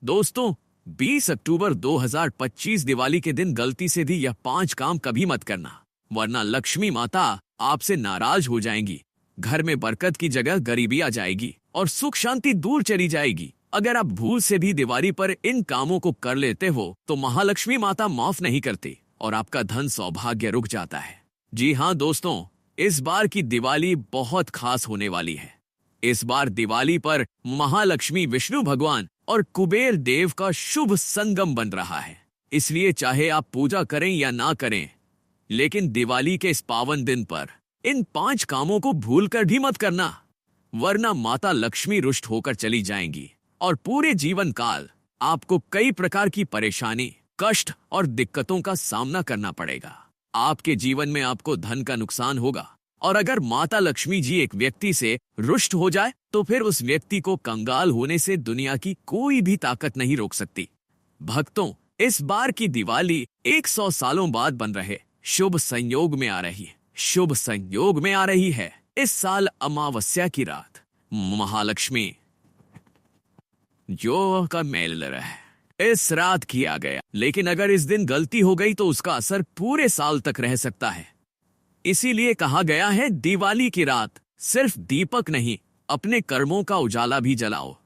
दोस्तों, 20 अक्टूबर 2025 दिवाली के दिन गलती से भी यह 5 काम कभी मत करना, वरना लक्ष्मी माता आपसे नाराज हो जाएंगी। घर में बरकत की जगह गरीबी आ जाएगी और सुख शांति दूर चली जाएगी। अगर आप भूल से भी दिवाली पर इन कामों को कर लेते हो तो महालक्ष्मी माता माफ नहीं करती और आपका धन सौभाग्य रुक जाता है। जी हाँ दोस्तों, इस बार की दिवाली बहुत खास होने वाली है। इस बार दिवाली पर महालक्ष्मी, विष्णु भगवान और कुबेर देव का शुभ संगम बन रहा है। इसलिए चाहे आप पूजा करें या ना करें, लेकिन दिवाली के इस पावन दिन पर इन 5 कामों को भूलकर भी मत करना, वरना माता लक्ष्मी रुष्ट होकर चली जाएंगी और पूरे जीवन काल आपको कई प्रकार की परेशानी, कष्ट और दिक्कतों का सामना करना पड़ेगा। आपके जीवन में आपको धन का नुकसान होगा और अगर माता लक्ष्मी जी एक व्यक्ति से रुष्ट हो जाए तो फिर उस व्यक्ति को कंगाल होने से दुनिया की कोई भी ताकत नहीं रोक सकती। भक्तों, इस बार की दिवाली 100 सालों बाद बन रहे शुभ संयोग में आ रही है। शुभ संयोग में आ रही है। इस साल अमावस्या की रात महालक्ष्मी जो का मेल रहा है, इस रात किया गया, लेकिन अगर इस दिन गलती हो गई तो उसका असर पूरे साल तक रह सकता है। इसीलिए कहा गया है, दिवाली की रात सिर्फ दीपक नहीं, अपने कर्मों का उजाला भी जलाओ।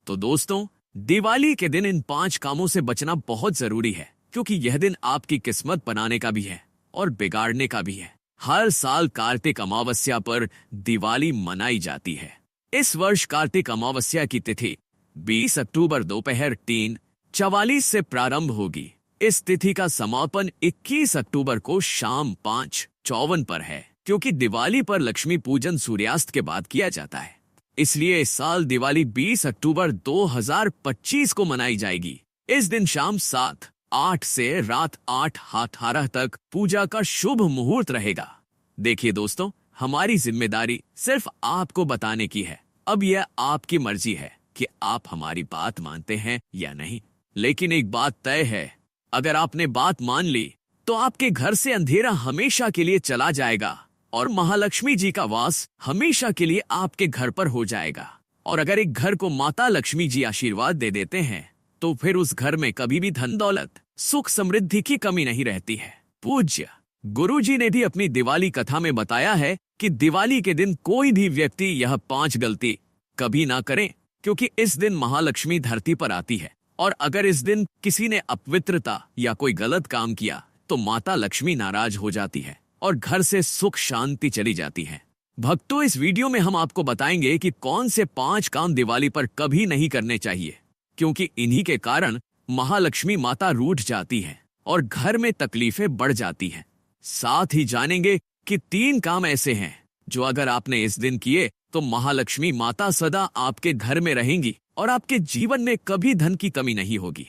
तो दोस्तों, दिवाली के दिन इन 5 कामों से बचना बहुत जरूरी है, क्योंकि यह दिन आपकी किस्मत बनाने का भी है और बिगाड़ने का भी है। हर साल कार्तिक अमावस्या पर दिवाली मनाई जाती है। इस वर्ष कार्तिक अमावस्या की तिथि 20 अक्टूबर दोपहर 3:44 से प्रारंभ होगी। इस तिथि का समापन 21 अक्टूबर को शाम 5:54 पर है, क्योंकि दिवाली पर लक्ष्मी पूजन सूर्यास्त के बाद किया जाता है। इसलिए इस साल दिवाली 20 अक्टूबर 2025 को मनाई जाएगी। इस दिन शाम 7:08 से रात 8:18 तक पूजा का शुभ मुहूर्त रहेगा। देखिए दोस्तों, हमारी जिम्मेदारी सिर्फ आपको बताने की है। अब यह आपकी मर्जी है कि आप हमारी बात मानते हैं या नहीं। लेकिन एक बात तय है, अगर आपने बात मान ली तो आपके घर से अंधेरा हमेशा के लिए चला जाएगा और महालक्ष्मी जी का वास हमेशा के लिए आपके घर पर हो जाएगा। और अगर एक घर को माता लक्ष्मी जी आशीर्वाद दे देते हैं तो फिर उस घर में कभी भी धन दौलत, सुख समृद्धि की कमी नहीं रहती है। पूज्य गुरुजी ने भी अपनी दिवाली कथा में बताया है कि दिवाली के दिन कोई भी व्यक्ति यह 5 गलती कभी ना करे, क्योंकि इस दिन महालक्ष्मी धरती पर आती है और अगर इस दिन किसी ने अपवित्रता या कोई गलत काम किया तो माता लक्ष्मी नाराज हो जाती है और घर से सुख शांति चली जाती है। भक्तों, इस वीडियो में हम आपको बताएंगे कि कौन से 5 काम दिवाली पर कभी नहीं करने चाहिए, क्योंकि इन्हीं के कारण महालक्ष्मी माता रूठ जाती है और घर में तकलीफें बढ़ जाती हैं। साथ ही जानेंगे कि 3 काम ऐसे हैं जो अगर आपने इस दिन किए तो महालक्ष्मी माता सदा आपके घर में रहेंगी और आपके जीवन में कभी धन की कमी नहीं होगी।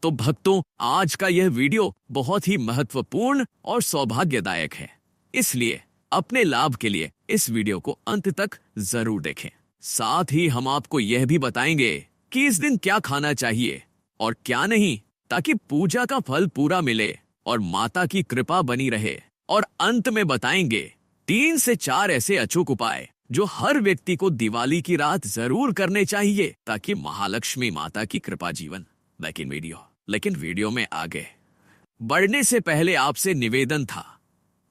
तो भक्तों, आज का यह वीडियो बहुत ही महत्वपूर्ण और सौभाग्यदायक है, इसलिए अपने लाभ के लिए इस वीडियो को अंत तक जरूर देखें। साथ ही हम आपको यह भी बताएंगे कि इस दिन क्या खाना चाहिए और क्या नहीं, ताकि पूजा का फल पूरा मिले और माता की कृपा बनी रहे। और अंत में बताएंगे 3 से 4 ऐसे अचूक उपाय जो हर व्यक्ति को दिवाली की रात जरूर करने चाहिए, ताकि महालक्ष्मी माता की कृपा जीवन। लेकिन वीडियो में आगे बढ़ने से पहले आपसे निवेदन था,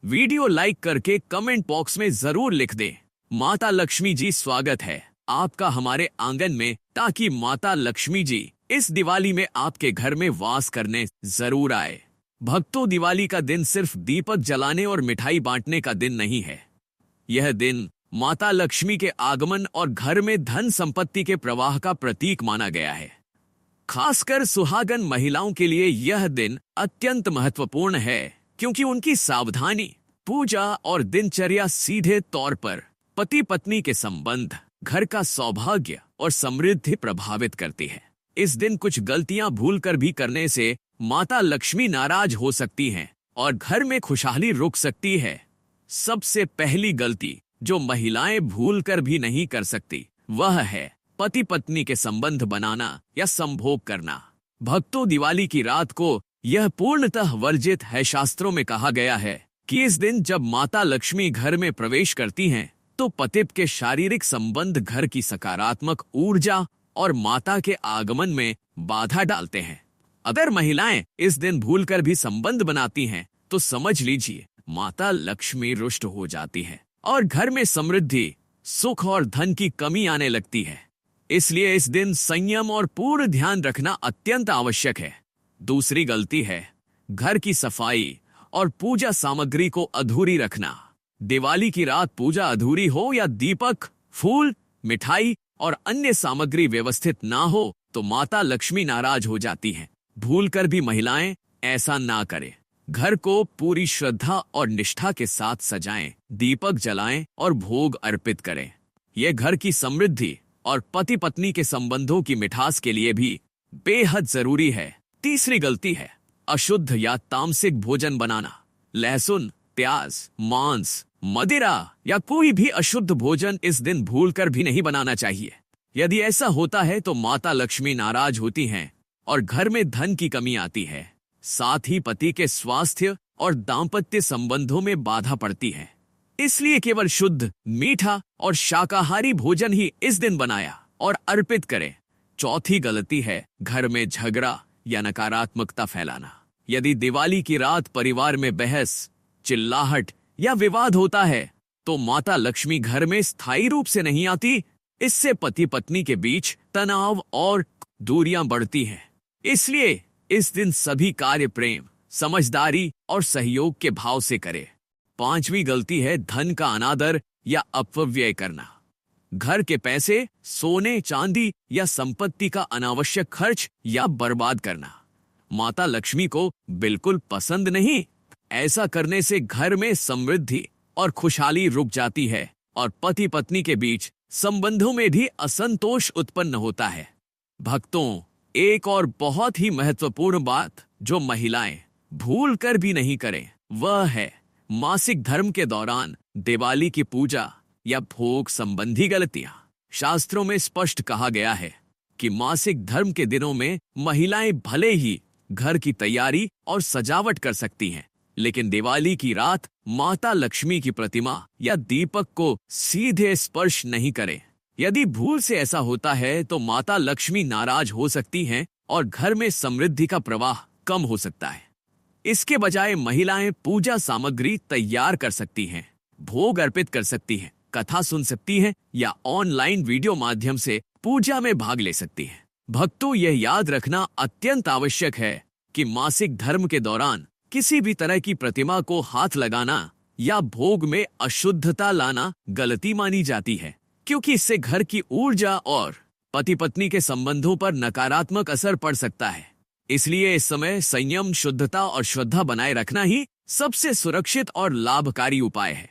वीडियो लाइक करके कमेंट बॉक्स में जरूर लिख दें, माता लक्ष्मी जी स्वागत है आपका हमारे आंगन में, ताकि माता लक्ष्मी जी इस दिवाली में आपके घर में वास करने जरूर आए। भक्तों, दिवाली का दिन सिर्फ दीपक जलाने और मिठाई बांटने का दिन नहीं है। यह दिन माता लक्ष्मी के आगमन और घर में धन संपत्ति के प्रवाह का प्रतीक माना गया है। खासकर सुहागन महिलाओं के लिए यह दिन अत्यंत महत्वपूर्ण है, क्योंकि उनकी सावधानी, पूजा और दिनचर्या सीधे तौर पर पति पत्नी के संबंध, घर का सौभाग्य और समृद्धि प्रभावित करती है। इस दिन कुछ गलतियां भूलकर भी करने से माता लक्ष्मी नाराज हो सकती हैं और घर में खुशहाली रुक सकती है। सबसे पहली गलती जो महिलाएं भूलकर भी नहीं कर सकती, वह है पति पत्नी के संबंध बनाना या संभोग करना। भक्तों, दिवाली की रात को यह पूर्णतः वर्जित है। शास्त्रों में कहा गया है कि इस दिन जब माता लक्ष्मी घर में प्रवेश करती हैं तो पति के शारीरिक संबंध घर की सकारात्मक ऊर्जा और माता के आगमन में बाधा डालते हैं। अगर महिलाएं इस दिन भूलकर भी संबंध बनाती हैं तो समझ लीजिए माता लक्ष्मी रुष्ट हो जाती है और घर में समृद्धि, सुख और धन की कमी आने लगती है। इसलिए इस दिन संयम और पूर्ण ध्यान रखना अत्यंत आवश्यक है। दूसरी गलती है घर की सफाई और पूजा सामग्री को अधूरी रखना। दिवाली की रात पूजा अधूरी हो या दीपक, फूल, मिठाई और अन्य सामग्री व्यवस्थित ना हो तो माता लक्ष्मी नाराज हो जाती हैं। भूलकर भी महिलाएं ऐसा ना करें। घर को पूरी श्रद्धा और निष्ठा के साथ सजाएं, दीपक जलाएं और भोग अर्पित करें। यह घर की समृद्धि और पति पत्नी के संबंधों की मिठास के लिए भी बेहद जरूरी है। तीसरी गलती है अशुद्ध या तामसिक भोजन बनाना। लहसुन, प्याज, मांस, मदिरा या कोई भी अशुद्ध भोजन इस दिन भूलकर भी नहीं बनाना चाहिए। यदि ऐसा होता है तो माता लक्ष्मी नाराज होती हैं और घर में धन की कमी आती है। साथ ही पति के स्वास्थ्य और दाम्पत्य संबंधों में बाधा पड़ती है। इसलिए केवल शुद्ध, मीठा और शाकाहारी भोजन ही इस दिन बनाया और अर्पित करें। चौथी गलती है घर में झगड़ा या नकारात्मकता फैलाना। यदि दिवाली की रात परिवार में बहस, चिल्लाहट या विवाद होता है तो माता लक्ष्मी घर में स्थायी रूप से नहीं आती। इससे पति पत्नी के बीच तनाव और दूरियां बढ़ती हैं। इसलिए इस दिन सभी कार्य प्रेम, समझदारी और सहयोग के भाव से करें। पांचवी गलती है धन का अनादर या अपव्यय करना। घर के पैसे, सोने, चांदी या संपत्ति का अनावश्यक खर्च या बर्बाद करना माता लक्ष्मी को बिल्कुल पसंद नहीं। ऐसा करने से घर में समृद्धि और खुशहाली रुक जाती है और पति पत्नी के बीच संबंधों में भी असंतोष उत्पन्न होता है। भक्तों, एक और बहुत ही महत्वपूर्ण बात जो महिलाएं भूल कर भी नहीं करें वह है मासिक धर्म के दौरान दिवाली की पूजा या भोग संबंधी गलतियां। शास्त्रों में स्पष्ट कहा गया है कि मासिक धर्म के दिनों में महिलाएं भले ही घर की तैयारी और सजावट कर सकती हैं, लेकिन दिवाली की रात माता लक्ष्मी की प्रतिमा या दीपक को सीधे स्पर्श नहीं करें। यदि भूल से ऐसा होता है तो माता लक्ष्मी नाराज हो सकती हैं और घर में समृद्धि का प्रवाह कम हो सकता है। इसके बजाय महिलाएं पूजा सामग्री तैयार कर सकती हैं, भोग अर्पित कर सकती हैं, कथा सुन सकती हैं या ऑनलाइन वीडियो माध्यम से पूजा में भाग ले सकती हैं। भक्तों, यह याद रखना अत्यंत आवश्यक है कि मासिक धर्म के दौरान किसी भी तरह की प्रतिमा को हाथ लगाना या भोग में अशुद्धता लाना गलती मानी जाती है, क्योंकि इससे घर की ऊर्जा और पति पत्नी के संबंधों पर नकारात्मक असर पड़ सकता है। इसलिए इस समय संयम, शुद्धता और श्रद्धा बनाए रखना ही सबसे सुरक्षित और लाभकारी उपाय है।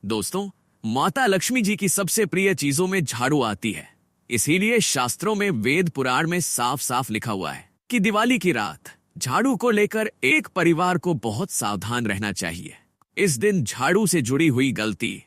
दोस्तों, माता लक्ष्मी जी की सबसे प्रिय चीजों में झाड़ू आती है। इसीलिए शास्त्रों में, वेद पुराण में साफ साफ लिखा हुआ है कि दिवाली की रात झाड़ू को लेकर एक परिवार को बहुत सावधान रहना चाहिए। इस दिन झाड़ू से जुड़ी हुई गलती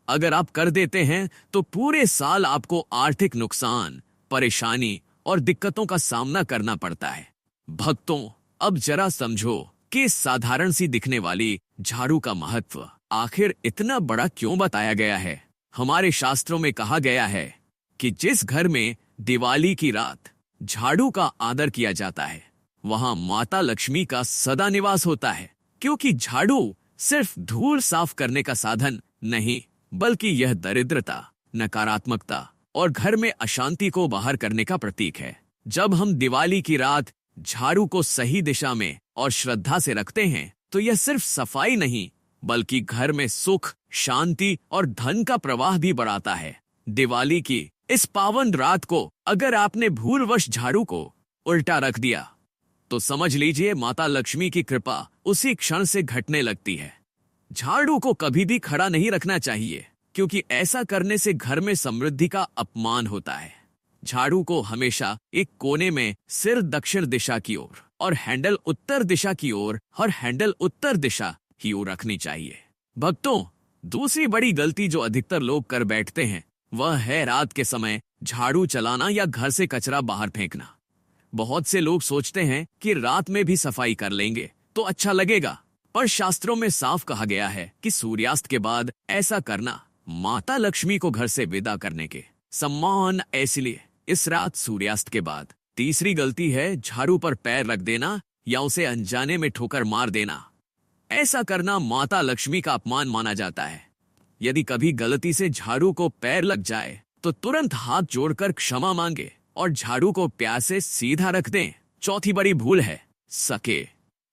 अगर आप कर देते हैं तो पूरे साल आपको आर्थिक नुकसान, परेशानी और दिक्कतों का सामना करना पड़ता है। भक्तों, अब जरा समझो कि इस साधारण सी दिखने वाली झाड़ू का महत्व आखिर इतना बड़ा क्यों बताया गया है। हमारे शास्त्रों में कहा गया है कि जिस घर में दिवाली की रात झाड़ू का आदर किया जाता है वहां माता लक्ष्मी का सदा निवास होता है, क्योंकि झाड़ू सिर्फ धूल साफ करने का साधन नहीं बल्कि यह दरिद्रता, नकारात्मकता और घर में अशांति को बाहर करने का प्रतीक है। जब हम दिवाली की रात झाड़ू को सही दिशा में और श्रद्धा से रखते हैं तो यह सिर्फ सफाई नहीं बल्कि घर में सुख, शांति और धन का प्रवाह भी बढ़ाता है। दिवाली की इस पावन रात को अगर आपने भूलवश झाड़ू को उल्टा रख दिया तो समझ लीजिए माता लक्ष्मी की कृपा उसी क्षण से घटने लगती है। झाड़ू को कभी भी खड़ा नहीं रखना चाहिए, क्योंकि ऐसा करने से घर में समृद्धि का अपमान होता है। झाड़ू को हमेशा एक कोने में सिर दक्षिण दिशा की ओर और हैंडल उत्तर दिशा की ओर और हैंडल उत्तर दिशा की ओर रखनी चाहिए। भक्तों, दूसरी बड़ी गलती जो अधिकतर लोग कर बैठते हैं वह है रात के समय झाड़ू चलाना या घर से कचरा बाहर फेंकना। बहुत से लोग सोचते हैं कि रात में भी सफाई कर लेंगे तो अच्छा लगेगा, पर शास्त्रों में साफ कहा गया है कि सूर्यास्त के बाद ऐसा करना माता लक्ष्मी को घर से विदा करने के सम्मान। इसलिए इस रात सूर्यास्त के बाद। तीसरी गलती है झाड़ू पर पैर रख देना या उसे अनजाने में ठोकर मार देना। ऐसा करना माता लक्ष्मी का अपमान माना जाता है। यदि कभी गलती से झाड़ू को पैर लग जाए तो तुरंत हाथ जोड़कर क्षमा मांगे और झाड़ू को प्यार से सीधा रख दें। चौथी बड़ी भूल है सके,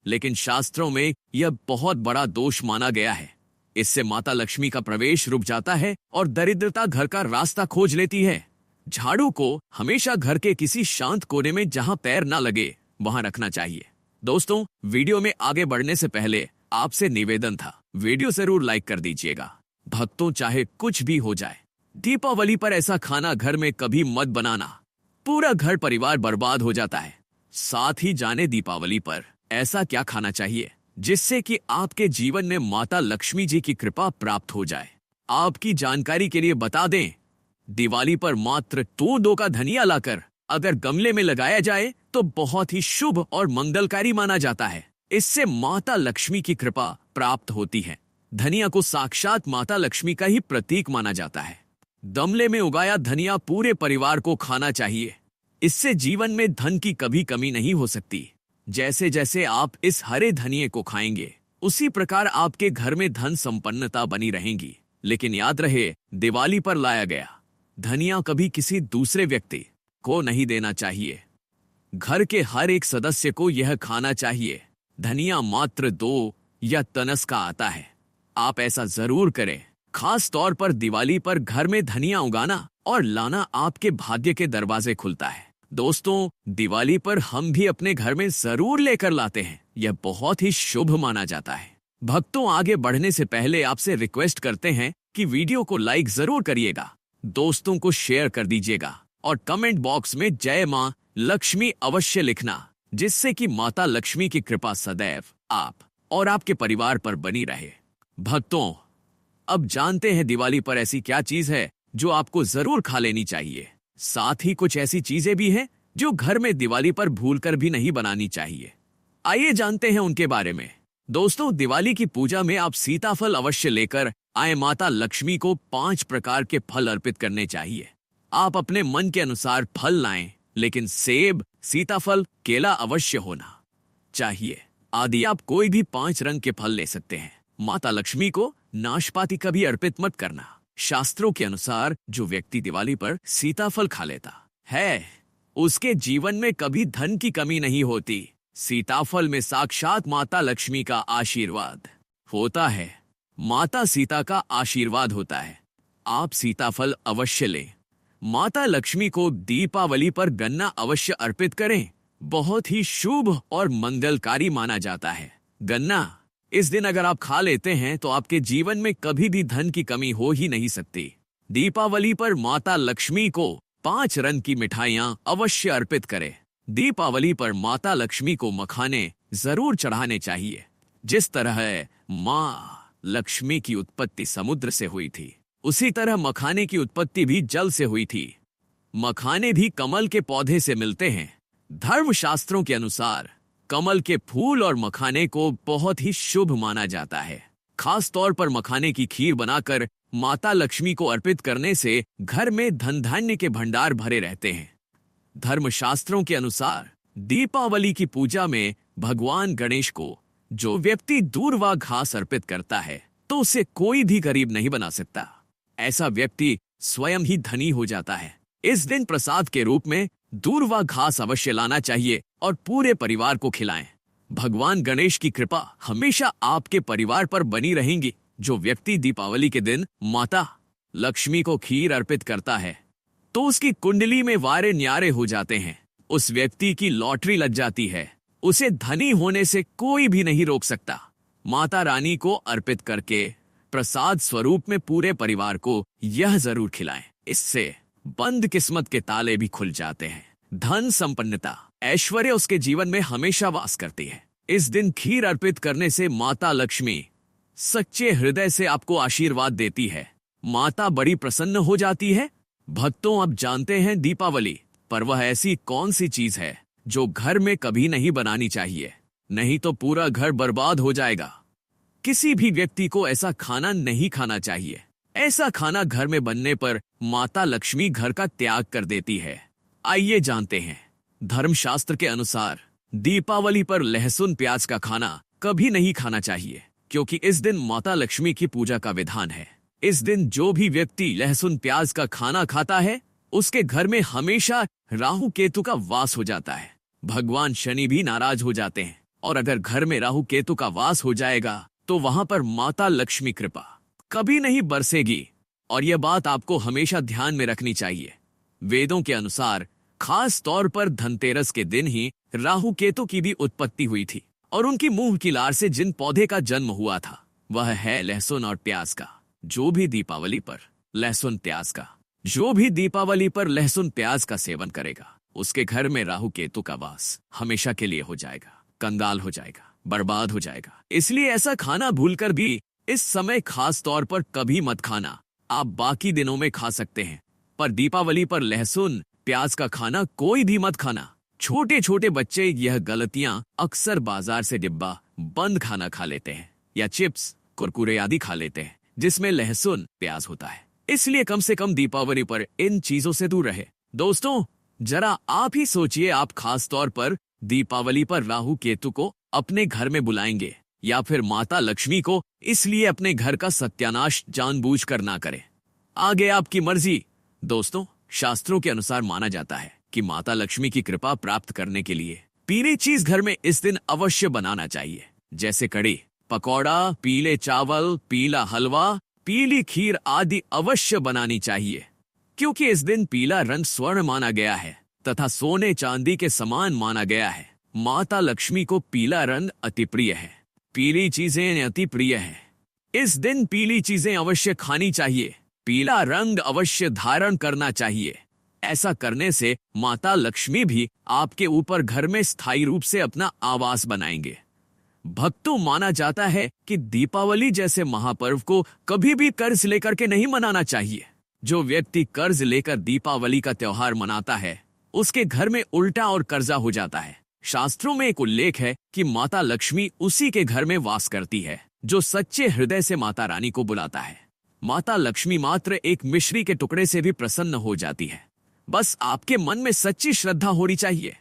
लेकिन शास्त्रों में यह बहुत बड़ा दोष माना गया है। इससे माता लक्ष्मी का प्रवेश रुक जाता है और दरिद्रता घर का रास्ता खोज लेती है। झाड़ू को हमेशा घर के किसी शांत कोने में जहां पैर ना लगे वहां रखना चाहिए। दोस्तों, वीडियो में आगे बढ़ने से पहले आपसे निवेदन था, वीडियो जरूर लाइक कर दीजिएगा। भक्तों, चाहे कुछ भी हो जाए, दीपावली पर ऐसा खाना घर में कभी मत बनाना, पूरा घर परिवार बर्बाद हो जाता है। साथ ही जाने दीपावली पर ऐसा क्या खाना चाहिए जिससे कि आपके जीवन में माता लक्ष्मी जी की कृपा प्राप्त हो जाए। आपकी जानकारी के लिए बता दें, दिवाली पर मात्र दो का धनिया लाकर अगर गमले में लगाया जाए तो बहुत ही शुभ और मंगलकारी माना जाता है। इससे माता लक्ष्मी की कृपा प्राप्त होती है। धनिया को साक्षात माता लक्ष्मी का ही प्रतीक माना जाता है। गमले में उगाया धनिया पूरे परिवार को खाना चाहिए। इससे जीवन में धन की कभी कमी नहीं हो सकती। जैसे जैसे आप इस हरे धनिये को खाएंगे उसी प्रकार आपके घर में धन संपन्नता बनी रहेगी। लेकिन याद रहे, दिवाली पर लाया गया धनिया कभी किसी दूसरे व्यक्ति को नहीं देना चाहिए। घर के हर एक सदस्य को यह खाना चाहिए। धनिया मात्र 2 या तनस का आता है। आप ऐसा जरूर करें। खास तौर पर दिवाली पर घर में धनिया उगाना और लाना आपके भाग्य के दरवाजे खुलता है। दोस्तों, दिवाली पर हम भी अपने घर में जरूर लेकर लाते हैं। यह बहुत ही शुभ माना जाता है। भक्तों, आगे बढ़ने से पहले आपसे रिक्वेस्ट करते हैं कि वीडियो को लाइक जरूर करिएगा, दोस्तों को शेयर कर दीजिएगा और कमेंट बॉक्स में जय मां लक्ष्मी अवश्य लिखना, जिससे कि माता लक्ष्मी की कृपा सदैव आप और आपके परिवार पर बनी रहे। भक्तों, अब जानते हैं दिवाली पर ऐसी क्या चीज है जो आपको जरूर खा लेनी चाहिए। साथ ही कुछ ऐसी चीजें भी हैं जो घर में दिवाली पर भूलकर भी नहीं बनानी चाहिए। आइए जानते हैं उनके बारे में। दोस्तों, दिवाली की पूजा में आप सीताफल अवश्य लेकर आए। माता लक्ष्मी को 5 प्रकार के फल अर्पित करने चाहिए। आप अपने मन के अनुसार फल लाएं, लेकिन सेब, सीताफल, केला अवश्य होना चाहिए। आदि आप कोई भी 5 रंग के फल ले सकते हैं। माता लक्ष्मी को नाशपाती कभी अर्पित मत करना। शास्त्रों के अनुसार जो व्यक्ति दिवाली पर सीताफल खा लेता है उसके जीवन में कभी धन की कमी नहीं होती। सीताफल में साक्षात माता लक्ष्मी का आशीर्वाद होता है। माता सीता का आशीर्वाद होता है। आप सीताफल अवश्य लें। माता लक्ष्मी को दीपावली पर गन्ना अवश्य अर्पित करें। बहुत ही शुभ और मंगलकारी माना जाता है। गन्ना इस दिन अगर आप खा लेते हैं तो आपके जीवन में कभी भी धन की कमी हो ही नहीं सकती। दीपावली पर माता लक्ष्मी को 5 रंग की मिठाइयां अवश्य अर्पित करें। दीपावली पर माता लक्ष्मी को मखाने जरूर चढ़ाने चाहिए। जिस तरह माँ लक्ष्मी की उत्पत्ति समुद्र से हुई थी, उसी तरह मखाने की उत्पत्ति भी जल से हुई थी। मखाने भी कमल के पौधे से मिलते हैं। धर्मशास्त्रों के अनुसार कमल के फूल और मखाने को बहुत ही शुभ माना जाता है। खास तौर पर मखाने की खीर बनाकर माता लक्ष्मी को अर्पित करने से घर में धन धान्य के भंडार भरे रहते हैं। धर्मशास्त्रों के अनुसार दीपावली की पूजा में भगवान गणेश को जो व्यक्ति दूर्वा घास अर्पित करता है तो उसे कोई भी गरीब नहीं बना सकता। ऐसा व्यक्ति स्वयं ही धनी हो जाता है। इस दिन प्रसाद के रूप में दूर्वा घास अवश्य लाना चाहिए और पूरे परिवार को खिलाएं। भगवान गणेश की कृपा हमेशा आपके परिवार पर बनी रहेगी। जो व्यक्ति दीपावली के दिन माता लक्ष्मी को खीर अर्पित करता है तो उसकी कुंडली में वारे न्यारे हो जाते हैं। उस व्यक्ति की लॉटरी लग जाती है। उसे धनी होने से कोई भी नहीं रोक सकता। माता रानी को अर्पित करके प्रसाद स्वरूप में पूरे परिवार को यह जरूर खिलाएं। इससे बंद किस्मत के ताले भी खुल जाते हैं। धन संपन्नता ऐश्वर्य उसके जीवन में हमेशा वास करती है। इस दिन खीर अर्पित करने से माता लक्ष्मी सच्चे हृदय से आपको आशीर्वाद देती है। माता बड़ी प्रसन्न हो जाती है। भक्तों, अब जानते हैं दीपावली पर वह ऐसी कौन सी चीज है जो घर में कभी नहीं बनानी चाहिए, नहीं तो पूरा घर बर्बाद हो जाएगा। किसी भी व्यक्ति को ऐसा खाना नहीं खाना चाहिए। ऐसा खाना घर में बनने पर माता लक्ष्मी घर का त्याग कर देती है। आइए जानते हैं। धर्मशास्त्र के अनुसार दीपावली पर लहसुन प्याज का खाना कभी नहीं खाना चाहिए, क्योंकि इस दिन माता लक्ष्मी की पूजा का विधान है। इस दिन जो भी व्यक्ति लहसुन प्याज का खाना खाता है उसके घर में हमेशा राहु केतु का वास हो जाता है। भगवान शनि भी नाराज हो जाते हैं, और अगर घर में राहु केतु का वास हो जाएगा तो वहां पर माता लक्ष्मी कृपा कभी नहीं बरसेगी। और यह बात आपको हमेशा ध्यान में रखनी चाहिए। वेदों के अनुसार खास तौर पर धनतेरस के दिन ही राहु केतु की भी उत्पत्ति हुई थी, और उनकी मुंह की लार से जिन पौधे का जन्म हुआ था वह है लहसुन और प्याज का। जो भी दीपावली पर लहसुन प्याज का सेवन करेगा उसके घर में राहु केतु का वास हमेशा के लिए हो जाएगा, कंगाल हो जाएगा, बर्बाद हो जाएगा। इसलिए ऐसा खाना भूलकर भी इस समय खास तौर पर कभी मत खाना। आप बाकी दिनों में खा सकते हैं, पर दीपावली पर लहसुन प्याज का खाना कोई भी मत खाना। छोटे छोटे बच्चे यह गलतियां अक्सर बाजार से डिब्बा बंद खाना खा लेते हैं या चिप्स कुरकुरे आदि खा लेते हैं जिसमें लहसुन प्याज होता है। इसलिए कम से कम दीपावली पर इन चीजों से दूर रहे। दोस्तों, जरा आप ही सोचिए, आप खास तौर पर दीपावली पर राहु केतु को अपने घर में बुलाएंगे या फिर माता लक्ष्मी को, इसलिए अपने घर का सत्यानाश जानबूझकर ना करें। आगे आपकी मर्जी। दोस्तों, शास्त्रों के अनुसार माना जाता है कि माता लक्ष्मी की कृपा प्राप्त करने के लिए पीली चीज घर में इस दिन अवश्य बनाना चाहिए, जैसे कड़ी पकौड़ा, पीले चावल, पीला हलवा, पीली खीर आदि अवश्य बनानी चाहिए, क्योंकि इस दिन पीला रंग स्वर्ण माना गया है तथा सोने चांदी के समान माना गया है। माता लक्ष्मी को पीला रंग अति प्रिय है, पीली चीजें अति प्रिय है। इस दिन पीली चीजें अवश्य खानी चाहिए, पीला रंग अवश्य धारण करना चाहिए। ऐसा करने से माता लक्ष्मी भी आपके ऊपर घर में स्थायी रूप से अपना आवास बनाएंगे। भक्तों, माना जाता है कि दीपावली जैसे महापर्व को कभी भी कर्ज लेकर के नहीं मनाना चाहिए। जो व्यक्ति कर्ज लेकर दीपावली का त्योहार मनाता है उसके घर में उल्टा और कर्जा हो जाता है। शास्त्रों में एक उल्लेख है कि माता लक्ष्मी उसी के घर में वास करती है जो सच्चे हृदय से माता रानी को बुलाता है। माता लक्ष्मी मात्र एक मिश्री के टुकड़े से भी प्रसन्न हो जाती है। बस आपके मन में सच्ची श्रद्धा होनी चाहिए।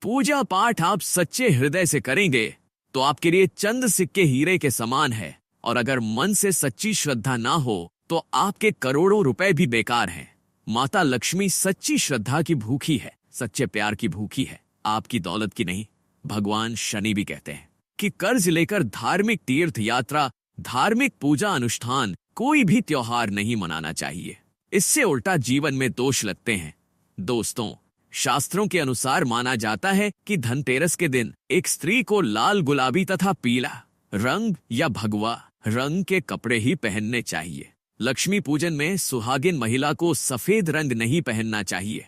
पूजा पाठ आप सच्चे हृदय से करेंगे तो आपके लिए चंद सिक्के हीरे के समान है, और अगर मन से सच्ची श्रद्धा ना हो तो आपके करोड़ों रुपए भी बेकार हैं। माता लक्ष्मी सच्ची श्रद्धा की भूखी है, सच्चे प्यार की भूखी है, आपकी दौलत की नहीं। भगवान शनि भी कहते हैं कि कर्ज लेकर धार्मिक तीर्थ यात्रा, धार्मिक पूजा अनुष्ठान, कोई भी त्योहार नहीं मनाना चाहिए। इससे उल्टा जीवन में दोष लगते हैं। दोस्तों, शास्त्रों के अनुसार माना जाता है कि धनतेरस के दिन एक स्त्री को लाल, गुलाबी तथा पीला रंग या भगवा रंग के कपड़े ही पहनने चाहिए। लक्ष्मी पूजन में सुहागिन महिला को सफेद रंग नहीं पहनना चाहिए,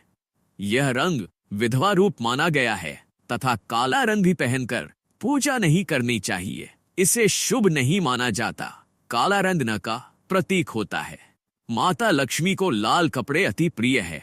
यह रंग विधवा रूप माना गया है, तथा काला रंग भी पहनकर पूजा नहीं करनी चाहिए, इसे शुभ नहीं माना जाता। काला रंग नरक का प्रतीक होता है। माता लक्ष्मी को लाल कपड़े अति प्रिय है।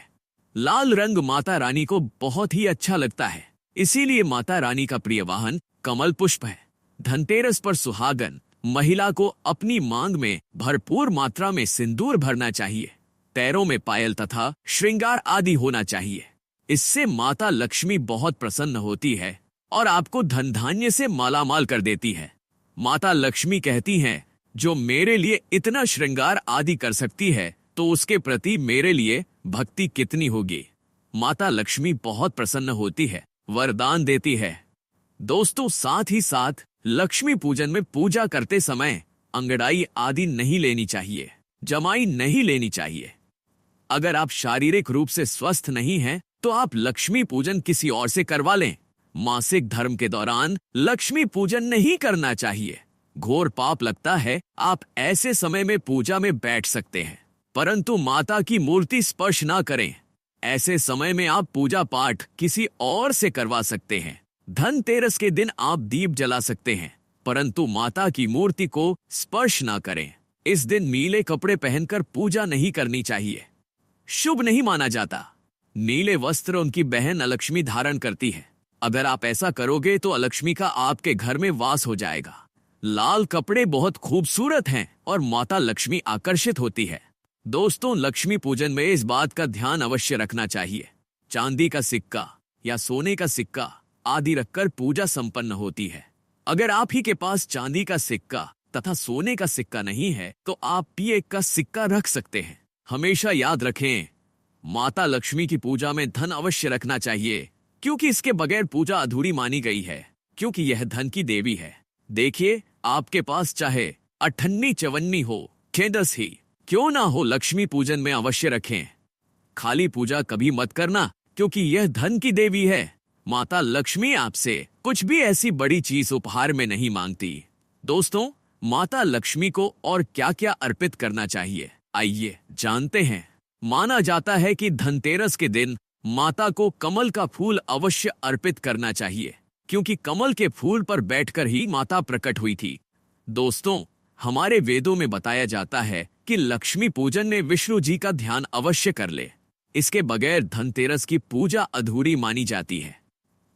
लाल रंग माता रानी को बहुत ही अच्छा लगता है, इसीलिए माता रानी का प्रिय वाहन कमल पुष्प है। धनतेरस पर सुहागन महिला को अपनी मांग में भरपूर मात्रा में सिंदूर भरना चाहिए। पैरों में पायल तथा श्रृंगार आदि होना चाहिए। इससे माता लक्ष्मी बहुत प्रसन्न होती है और आपको धन धान्य से मालामाल कर देती है। माता लक्ष्मी कहती हैं, जो मेरे लिए इतना श्रृंगार आदि कर सकती है तो उसके प्रति मेरे लिए भक्ति कितनी होगी। माता लक्ष्मी बहुत प्रसन्न होती है, वरदान देती है। दोस्तों, साथ ही साथ लक्ष्मी पूजन में पूजा करते समय अंगड़ाई आदि नहीं लेनी चाहिए, जमाई नहीं लेनी चाहिए। अगर आप शारीरिक रूप से स्वस्थ नहीं हैं तो आप लक्ष्मी पूजन किसी और से करवा लें। मासिक धर्म के दौरान लक्ष्मी पूजन नहीं करना चाहिए, घोर पाप लगता है। आप ऐसे समय में पूजा में बैठ सकते हैं, परंतु माता की मूर्ति स्पर्श ना करें। ऐसे समय में आप पूजा पाठ किसी और से करवा सकते हैं। धनतेरस के दिन आप दीप जला सकते हैं, परंतु माता की मूर्ति को स्पर्श ना करें। इस दिन नीले कपड़े पहनकर पूजा नहीं करनी चाहिए, शुभ नहीं माना जाता। नीले वस्त्र उनकी बहन अलक्ष्मी धारण करती है। अगर आप ऐसा करोगे तो अलक्ष्मी का आपके घर में वास हो जाएगा। लाल कपड़े बहुत खूबसूरत हैं और माता लक्ष्मी आकर्षित होती है। दोस्तों, लक्ष्मी पूजन में इस बात का ध्यान अवश्य रखना चाहिए। चांदी का सिक्का या सोने का सिक्का आदि रखकर पूजा संपन्न होती है। अगर आप ही के पास चांदी का सिक्का तथा सोने का सिक्का नहीं है तो आप भी एक का सिक्का रख सकते हैं। हमेशा याद रखें, माता लक्ष्मी की पूजा में धन अवश्य रखना चाहिए, क्योंकि इसके बगैर पूजा अधूरी मानी गई है, क्योंकि यह धन की देवी है। देखिए, आपके पास चाहे अठन्नी चवन्नी हो, खेदस ही क्यों ना हो, लक्ष्मी पूजन में अवश्य रखें। खाली पूजा कभी मत करना, क्योंकि यह धन की देवी है। माता लक्ष्मी आपसे कुछ भी ऐसी बड़ी चीज उपहार में नहीं मांगती। दोस्तों, माता लक्ष्मी को और क्या क्या अर्पित करना चाहिए, आइए जानते हैं। माना जाता है कि धनतेरस के दिन माता को कमल का फूल अवश्य अर्पित करना चाहिए, क्योंकि कमल के फूल पर बैठकर ही माता प्रकट हुई थी। दोस्तों, हमारे वेदों में बताया जाता है कि लक्ष्मी पूजन में विष्णु जी का ध्यान अवश्य कर ले। इसके बगैर धनतेरस की पूजा अधूरी मानी जाती है,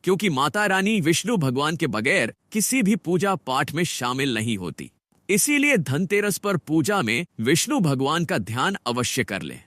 क्योंकि माता रानी विष्णु भगवान के बगैर किसी भी पूजा पाठ में शामिल नहीं होती। इसीलिए धनतेरस पर पूजा में विष्णु भगवान का ध्यान अवश्य कर लें।